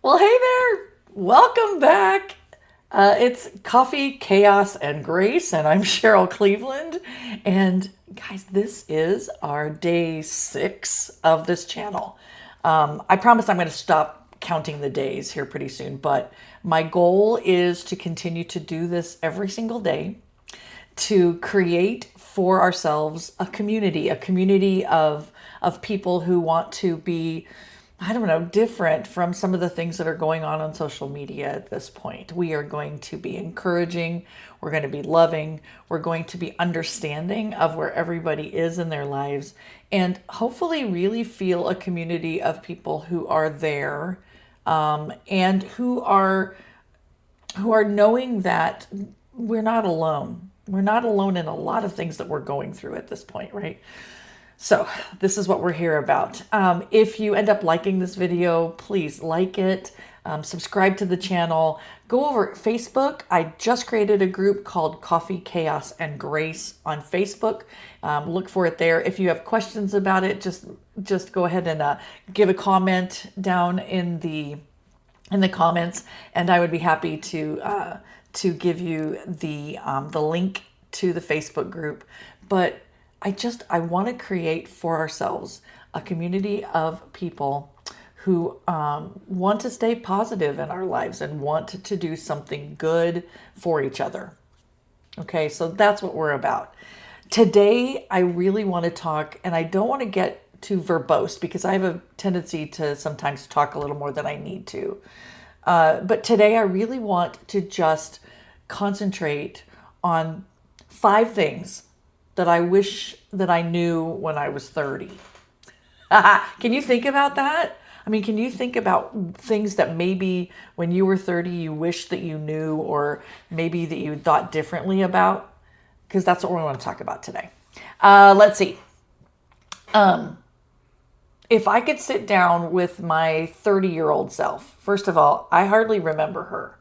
Well, hey there. Welcome back. It's Coffee, Chaos, and Grace, and I'm Cheryl Cleveland. And guys, this is our day 6 of this channel. I promise I'm going to stop counting the days here pretty soon, but my goal is to continue to do this every single day to create for ourselves a community of people who want to be, I don't know, different from some of the things that are going on social media at this point. We are going to be encouraging, we're going to be loving, we're going to be understanding of where everybody is in their lives, and hopefully really feel a community of people who are there, and who are knowing that we're not alone. We're not alone in a lot of things that we're going through at this point, right? So this is what we're here about. If you end up liking this video, please like it, subscribe to the channel, go over Facebook. I just created a group called Coffee, Chaos, and Grace on Facebook. Look for it there. If you have questions about it, just go ahead and give a comment down in the comments, and I would be happy to give you the link to the Facebook group. But I want to create for ourselves a community of people who want to stay positive in our lives and want to do something good for each other. Okay, so that's what we're about. Today, I really want to talk, and I don't want to get too verbose because I have a tendency to sometimes talk a little more than I need to. But today, I really want to just concentrate on 5 things that I wish that I knew when I was 30. Can you think about that? I mean, can you think about things that maybe when you were 30 you wish that you knew, or maybe that you thought differently about? Because that's what we want to talk about today. Let's see. If I could sit down with my 30-year-old self, first of all, I hardly remember her.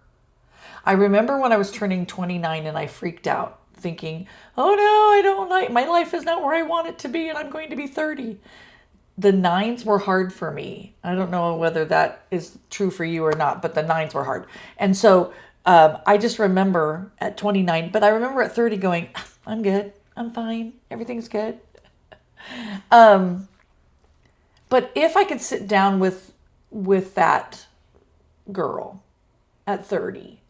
I remember when I was turning 29 and I freaked out, thinking, oh no, I don't like, my life is not where I want it to be and I'm going to be 30. The nines were hard for me. I don't know whether that is true for you or not, but the nines were hard. And so I just remember at 29, but I remember at 30 going, I'm good, I'm fine, everything's good. But if I could sit down with that girl at 30,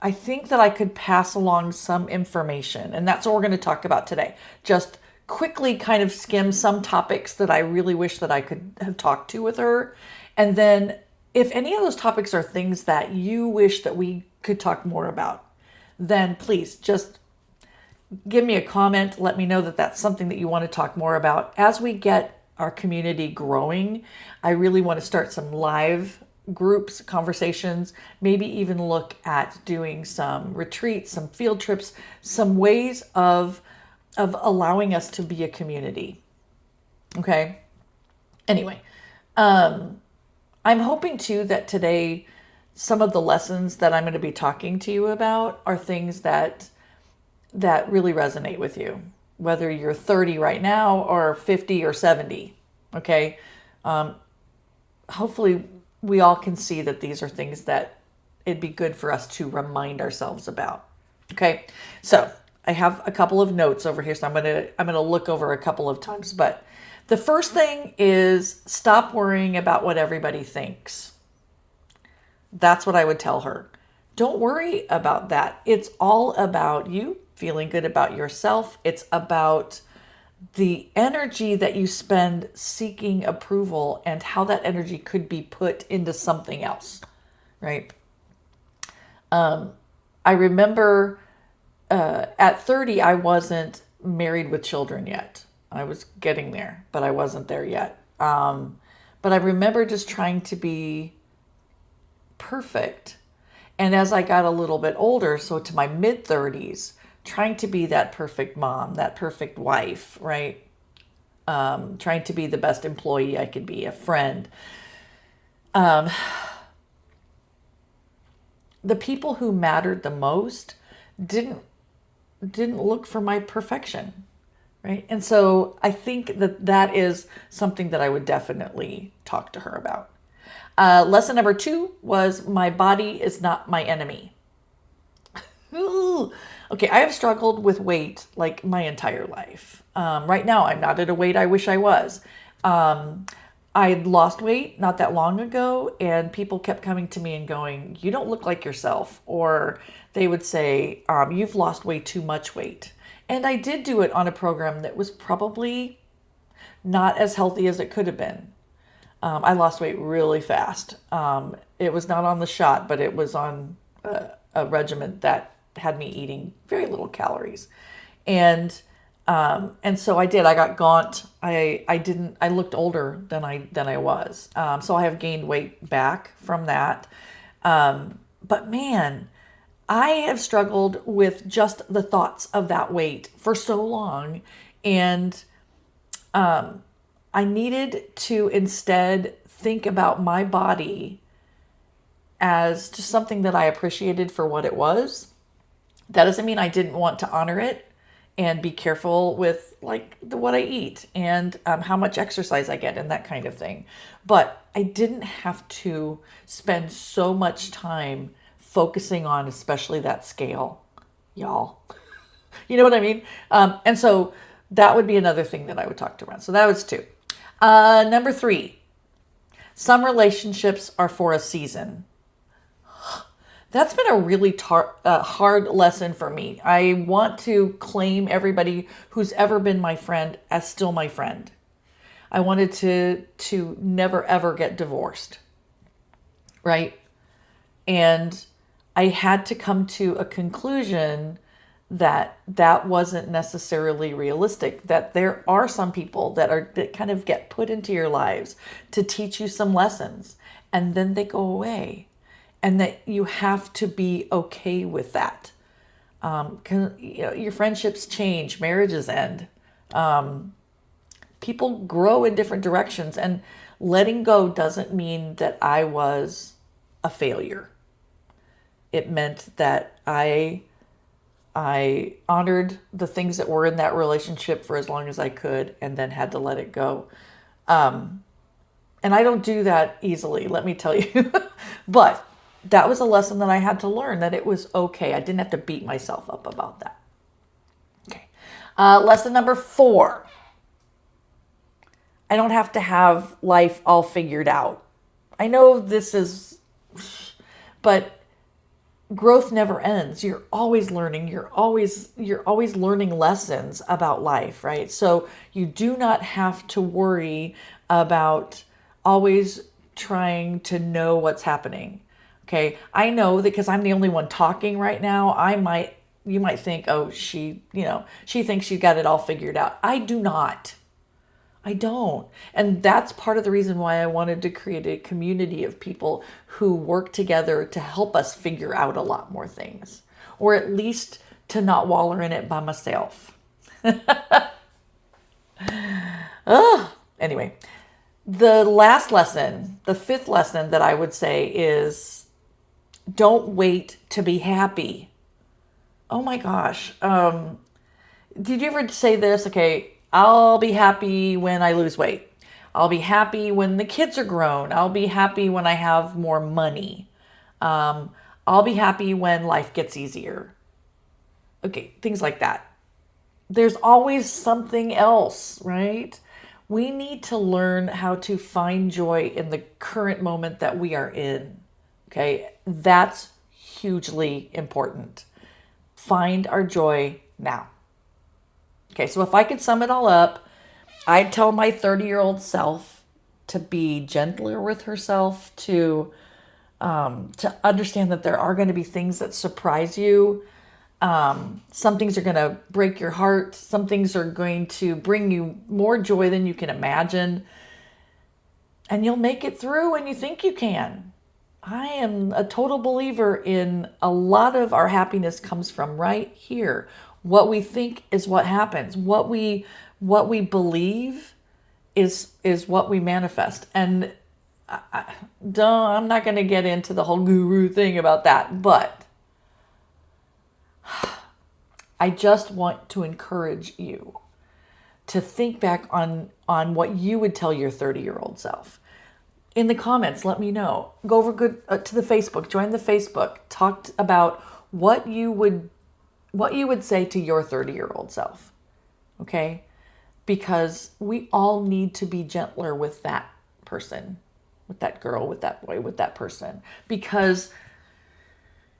I think that I could pass along some information, and that's what we're going to talk about today. Just quickly kind of skim some topics that I really wish that I could have talked to with her. And then if any of those topics are things that you wish that we could talk more about, then please just give me a comment. Let me know that that's something that you want to talk more about. As we get our community growing, I really want to start some live groups, conversations, maybe even look at doing some retreats, some field trips, some ways of allowing us to be a community. Okay. Anyway, I'm hoping too that today some of the lessons that I'm going to be talking to you about are things that really resonate with you, whether you're 30 right now or 50 or 70. Okay. Hopefully we all can see that these are things that it'd be good for us to remind ourselves about. Okay. So I have a couple of notes over here, so I'm going to look over a couple of times, but the first thing is stop worrying about what everybody thinks. That's what I would tell her. Don't worry about that. It's all about you feeling good about yourself. It's about the energy that you spend seeking approval and how that energy could be put into something else, right? I remember at 30, I wasn't married with children yet. I was getting there, but I wasn't there yet. But I remember just trying to be perfect. And as I got a little bit older, so to my mid 30s, trying to be that perfect mom, that perfect wife, right? Trying to be the best employee I could be, a friend. The people who mattered the most didn't look for my perfection, right? And so I think that is something that I would definitely talk to her about. Lesson number 2 was my body is not my enemy. Ooh. Okay, I have struggled with weight like my entire life. Right now, I'm not at a weight I wish I was. I lost weight not that long ago, and people kept coming to me and going, "You don't look like yourself." Or they would say, "You've lost way too much weight." And I did do it on a program that was probably not as healthy as it could have been. I lost weight really fast. It was not on the shot, but it was on a regimen that had me eating very little calories. And so I did. I got gaunt. I looked older than I was. So I have gained weight back from that. But man, I have struggled with just the thoughts of that weight for so long. And I needed to instead think about my body as just something that I appreciated for what it was. That doesn't mean I didn't want to honor it and be careful with like what I eat and how much exercise I get and that kind of thing. But I didn't have to spend so much time focusing on especially that scale, y'all. You know what I mean? And so that would be another thing that I would talk to around. So that was 2. Number 3, some relationships are for a season. That's been a really hard lesson for me. I want to claim everybody who's ever been my friend as still my friend. I wanted to never ever get divorced, right? And I had to come to a conclusion that wasn't necessarily realistic, that there are some people that kind of get put into your lives to teach you some lessons and then they go away. And that you have to be okay with that. Your friendships change, marriages end. People grow in different directions, and letting go doesn't mean that I was a failure. It meant that I honored the things that were in that relationship for as long as I could, and then had to let it go. And I don't do that easily, let me tell you. But that was a lesson that I had to learn, that it was okay. I didn't have to beat myself up about that. Okay. Lesson number 4. I don't have to have life all figured out. I know this is, but growth never ends. You're always learning. You're always learning lessons about life, right? So you do not have to worry about always trying to know what's happening. Okay, I know that because I'm the only one talking right now, you might think, oh, she thinks she got it all figured out. I do not. I don't. And that's part of the reason why I wanted to create a community of people who work together to help us figure out a lot more things, or at least to not waller in it by myself. Anyway, the last lesson, the 5th lesson that I would say is, don't wait to be happy. Oh my gosh. Did you ever say this? Okay, I'll be happy when I lose weight. I'll be happy when the kids are grown. I'll be happy when I have more money. I'll be happy when life gets easier. Okay, things like that. There's always something else, right? We need to learn how to find joy in the current moment that we are in. Okay, that's hugely important. Find our joy now. Okay, so if I could sum it all up, I'd tell my 30-year-old self to be gentler with herself, to understand that there are going to be things that surprise you. Some things are going to break your heart. Some things are going to bring you more joy than you can imagine. And you'll make it through when you think you can. I am a total believer in a lot of our happiness comes from right here. What we think is what happens. What we believe is what we manifest. And I'm not going to get into the whole guru thing about that, but I just want to encourage you to think back on what you would tell your 30-year-old self. in the comments, let me know. Go over to the Facebook, join the Facebook, talk about what you would say to your 30-year-old self. Okay? Because we all need to be gentler with that person, with that girl, with that boy, with that person, because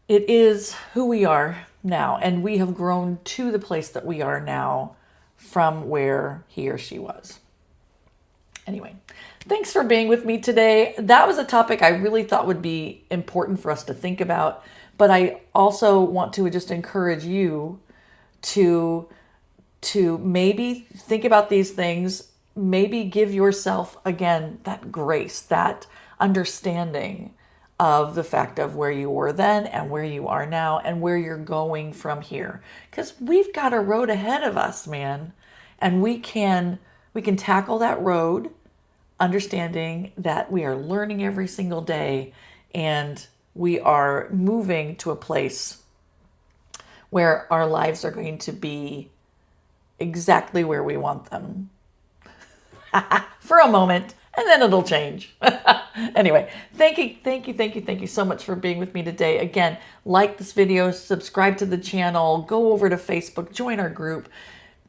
it is who we are now, and we have grown to the place that we are now from where he or she was. Anyway, thanks for being with me today. That was a topic I really thought would be important for us to think about, but I also want to just encourage you to maybe think about these things, maybe give yourself, again, that grace, that understanding of the fact of where you were then and where you are now and where you're going from here. Because we've got a road ahead of us, man. And we can tackle that road, understanding that we are learning every single day and we are moving to a place where our lives are going to be exactly where we want them for a moment, and then it'll change. Anyway, thank you so much for being with me today. Again, like this video, subscribe to the channel, go over to Facebook, join our group,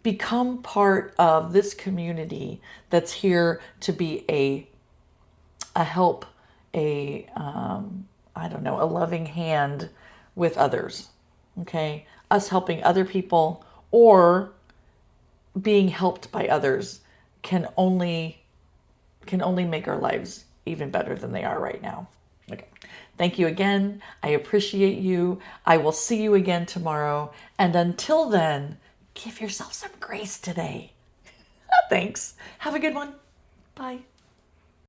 become part of this community that's here to be a help, a loving hand with others. Okay, us helping other people or being helped by others can only make our lives even better than they are right now. Okay. Thank you again. I appreciate you. I will see you again tomorrow. And until then, give yourself some grace today. Thanks. Have a good one. Bye.